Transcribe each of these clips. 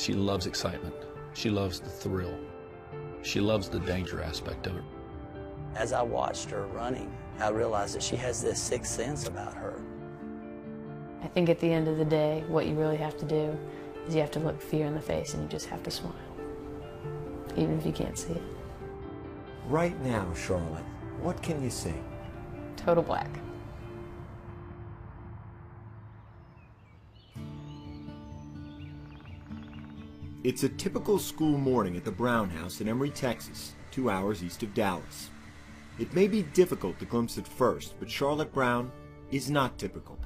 She loves excitement. She loves the thrill. She loves the danger aspect of it. As I watched her running, I realized that she has this sixth sense about her. I think at the end of the day, what you really have to do is you have to look fear in the face and you just have to smile, even if you can't see it. Right now, Charlotte, what can you see? Total black. It's a typical school morning at the Brown House in Emory, Texas, 2 hours east of Dallas. It may be difficult to glimpse at first, but Charlotte Brown is not typical.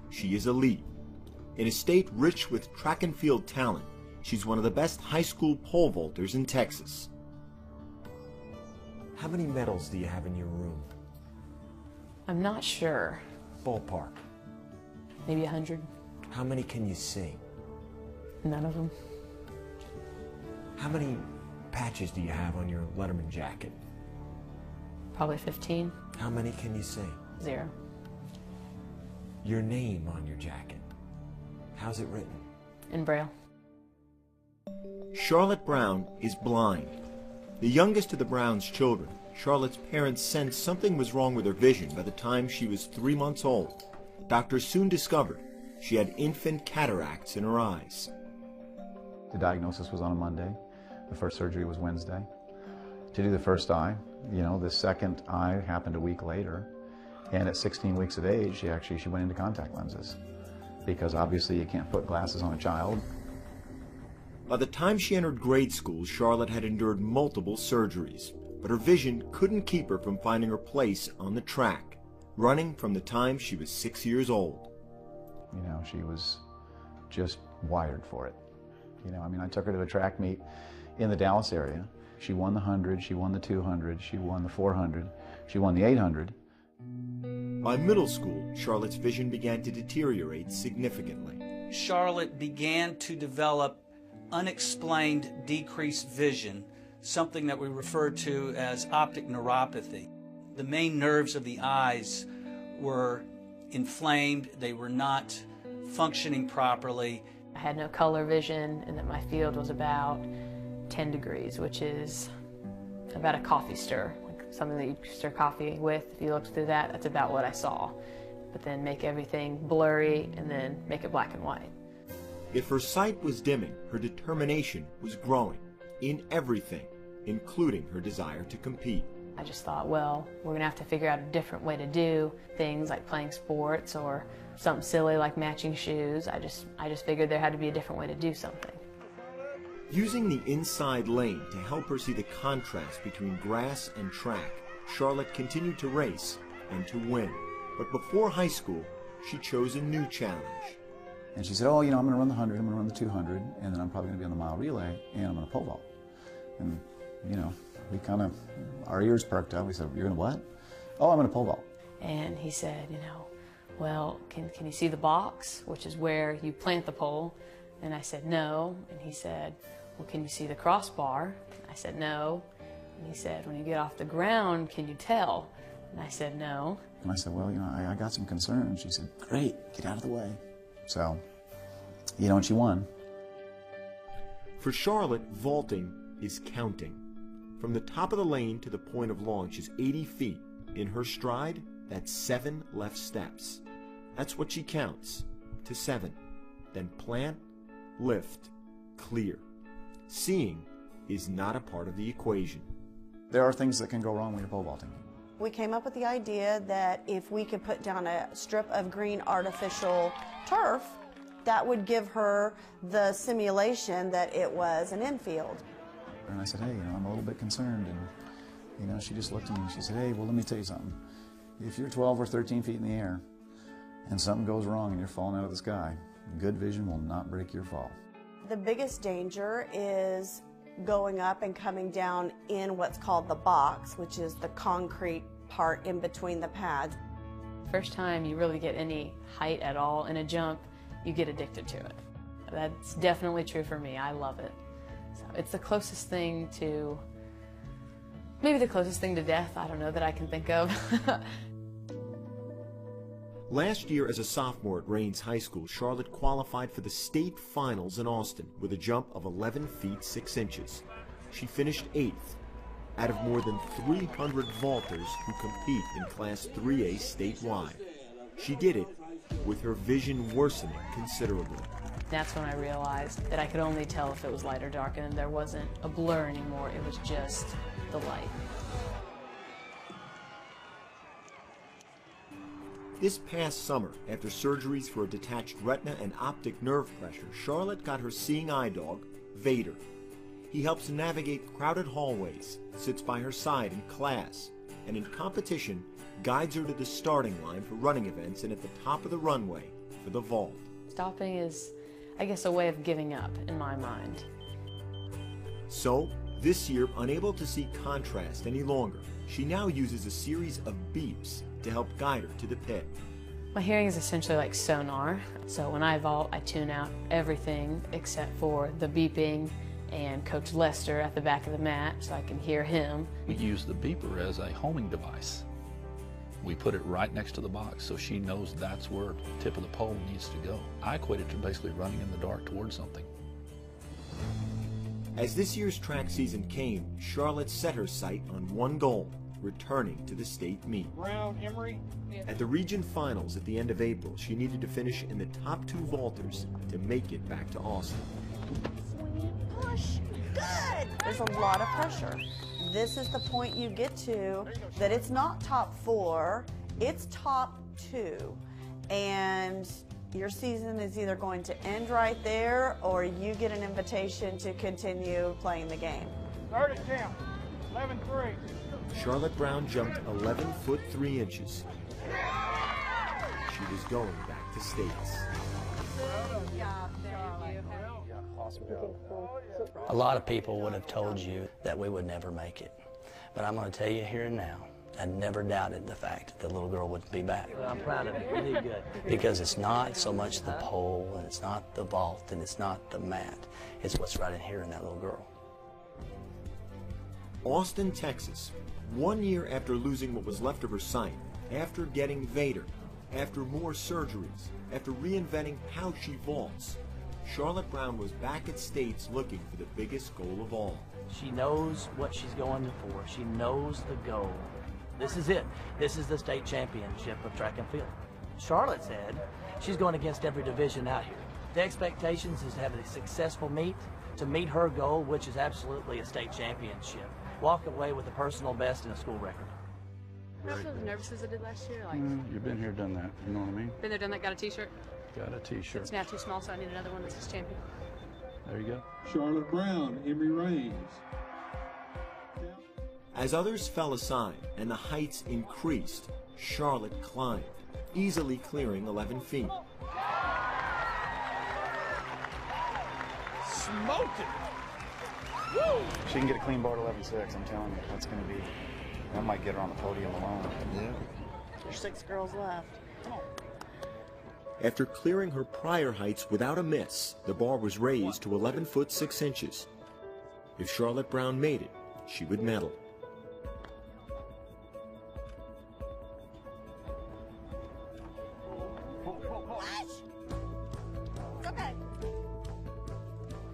She is elite. In a state rich with track and field talent, she's one of the best high school pole vaulters in Texas. How many medals do you have in your room? I'm not sure. Ballpark. Maybe 100. How many can you see? None of them. How many patches do you have on your Letterman jacket? Probably 15. How many can you see? 0. Your name on your jacket. How's it written? In Braille. Charlotte Brown is blind. The youngest of the Brown's children, Charlotte's parents sensed something was wrong with her vision by the time she was 3 months old. Doctors soon discovered she had infant cataracts in her eyes. The diagnosis was on a Monday. The first surgery was Wednesday. To do the first eye, the second eye happened a week later. And at 16 weeks of age, she went into contact lenses, because obviously you can't put glasses on a child. By the time she entered grade school, Charlotte had endured multiple surgeries, but her vision couldn't keep her from finding her place on the track, running from the time she was 6 years old. She was just wired for it. I took her to a track meet in the Dallas area. She won the 100, she won the 200, she won the 400, she won the 800. By middle school, Charlotte's vision began to deteriorate significantly. Charlotte began to develop unexplained decreased vision, something that we refer to as optic neuropathy. The main nerves of the eyes were inflamed, they were not functioning properly. I had no color vision, and that my field was about 10 degrees, which is about a coffee stir, like something that you stir coffee with. If you looked through that, that's about what I saw. But then make everything blurry and then make it black and white. If her sight was dimming, her determination was growing in everything, including her desire to compete. I just thought, well, we're gonna have to figure out a different way to do things like playing sports or something silly like matching shoes. I just figured there had to be a different way to do something. Using the inside lane to help her see the contrast between grass and track, Charlotte continued to race and to win. But before high school, she chose a new challenge. And she said, I'm going to run the 100, I'm going to run the 200, and then I'm probably going to be on the mile relay, and I'm going to pole vault. And, we kind of, our ears perked up. We said, you're going to what? Oh, I'm going to pole vault. And he said, well, can you see the box, which is where you plant the pole? And I said, no. And he said, well, can you see the crossbar? I said, no. And he said, when you get off the ground, can you tell? And I said, no. And I said, well, I got some concerns. She said, great, get out of the way. So, and she won. For Charlotte, vaulting is counting. From the top of the lane to the point of launch is 80 feet. In her stride, that's 7 left steps. That's what she counts, to 7. Then plant, lift, clear. Seeing is not a part of the equation. There are things that can go wrong when you're pole vaulting. We came up with the idea that if we could put down a strip of green artificial turf, that would give her the simulation that it was an infield. And I said, hey, I'm a little bit concerned. And, she just looked at me and she said, hey, well, let me tell you something. If you're 12 or 13 feet in the air and something goes wrong and you're falling out of the sky, good vision will not break your fall. The biggest danger is going up and coming down in what's called the box, which is the concrete part in between the pads. First time you really get any height at all in a jump, you get addicted to it. That's definitely true for me. I love it. So it's the closest thing to, maybe the closest thing to death, I don't know, that I can think of. Last year, as a sophomore at Raines High School, Charlotte qualified for the state finals in Austin with a jump of 11 feet 6 inches. She finished 8th out of more than 300 vaulters who compete in Class 3A statewide. She did it with her vision worsening considerably. That's when I realized that I could only tell if it was light or dark, and there wasn't a blur anymore, it was just the light. This past summer, after surgeries for a detached retina and optic nerve pressure, Charlotte got her seeing eye dog, Vader. He helps navigate crowded hallways, sits by her side in class, and in competition, guides her to the starting line for running events and at the top of the runway for the vault. Stopping is, I guess, a way of giving up in my mind. So, this year, unable to see contrast any longer, she now uses a series of beeps to help guide her to the pit. My hearing is essentially like sonar, so when I vault, I tune out everything except for the beeping and Coach Lester at the back of the mat, so I can hear him. We use the beeper as a homing device. We put it right next to the box so she knows that's where the tip of the pole needs to go. I equate it to basically running in the dark towards something. As this year's track season came, Charlotte set her sight on one goal: returning to the state meet. Brown, Emery. At the region finals at the end of April, she needed to finish in the top 2 vaulters to make it back to Austin. Push. Good. There's a lot of pressure. This is the point you get to that it's not top 4, it's top 2. And your season is either going to end right there or you get an invitation to continue playing the game. Third attempt, 11-3. Charlotte Brown jumped 11 foot 3 inches. She was going back to states. A lot of people would have told you that we would never make it. But I'm going to tell you here and now, I never doubted the fact that the little girl wouldn't be back. I'm proud of you. You did good. Because it's not so much the pole, and it's not the vault, and it's not the mat. It's what's right in here in that little girl. Austin, Texas. 1 year after losing what was left of her sight, after getting Vader, after more surgeries, after reinventing how she vaults, Charlotte Brown was back at states looking for the biggest goal of all. She knows what she's going for. She knows the goal. This is it. This is the state championship of track and field. Charlotte said she's going against every division out here. The expectations is to have a successful meet, to meet her goal, which is absolutely a state championship. Walk away with a personal best and a school record. Not feel as nervous as I did last year. Like, You've been here, done that. You know what I mean? been there, done that. Got a T-shirt. Got a T-shirt. It's now too small, so I need another one that says champion. There you go. Charlotte Brown, Emery Raines. As others fell aside and the heights increased, Charlotte climbed, easily clearing 11 feet. Smoked it. Woo! She can get a clean bar at 11.6, I'm telling you. That's going to be, that might get her on the podium alone. Yeah. There's 6 girls left. After clearing her prior heights without a miss, the bar was raised to 11 foot 6 inches. If Charlotte Brown made it, she would medal. Okay.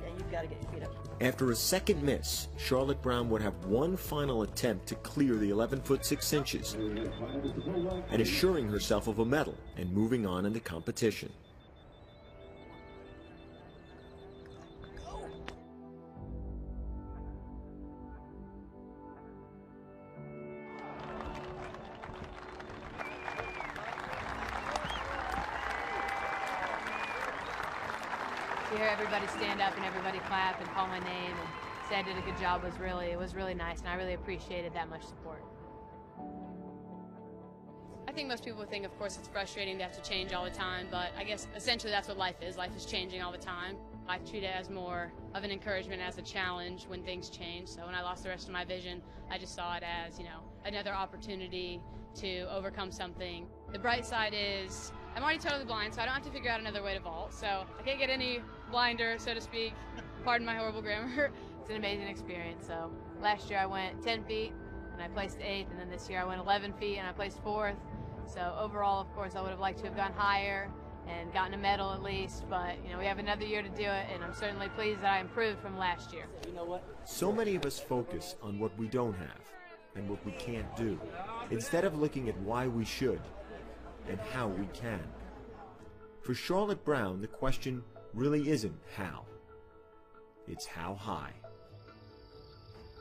Yeah, you've got to get your feet up. After a second miss, Charlotte Brown would have one final attempt to clear the 11 foot 6 inches and assuring herself of a medal and moving on in the competition. To hear everybody stand up and everybody clap and call my name and say I did a good job was really nice, and I really appreciated that much support. I think most people would think, of course, it's frustrating to have to change all the time, but I guess essentially that's what life is. Life is changing all the time. I treat it as more of an encouragement, as a challenge when things change. So when I lost the rest of my vision, I just saw it as, another opportunity to overcome something. The bright side is I'm already totally blind, so I don't have to figure out another way to vault. So I can't get any blinder, so to speak. Pardon my horrible grammar. It's an amazing experience. So last year I went 10 feet and I placed 8th, and then this year I went 11 feet and I placed 4th. So overall, of course, I would have liked to have gone higher and gotten a medal at least, but we have another year to do it, and I'm certainly pleased that I improved from last year. You know what? So many of us focus on what we don't have and what we can't do, instead of looking at why we should and how we can. For Charlotte Brown, the question really isn't how. It's how high.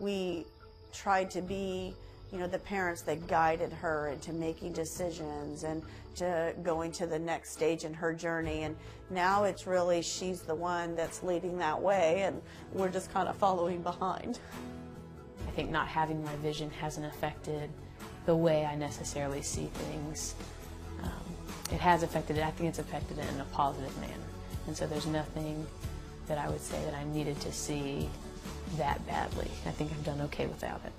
We tried to be, the parents that guided her into making decisions and to going to the next stage in her journey. And now it's really she's the one that's leading that way, and we're just kind of following behind. I think not having my vision hasn't affected the way I necessarily see things. It has affected it. I think it's affected it in a positive manner. And so there's nothing that I would say that I needed to see that badly. I think I've done okay without it.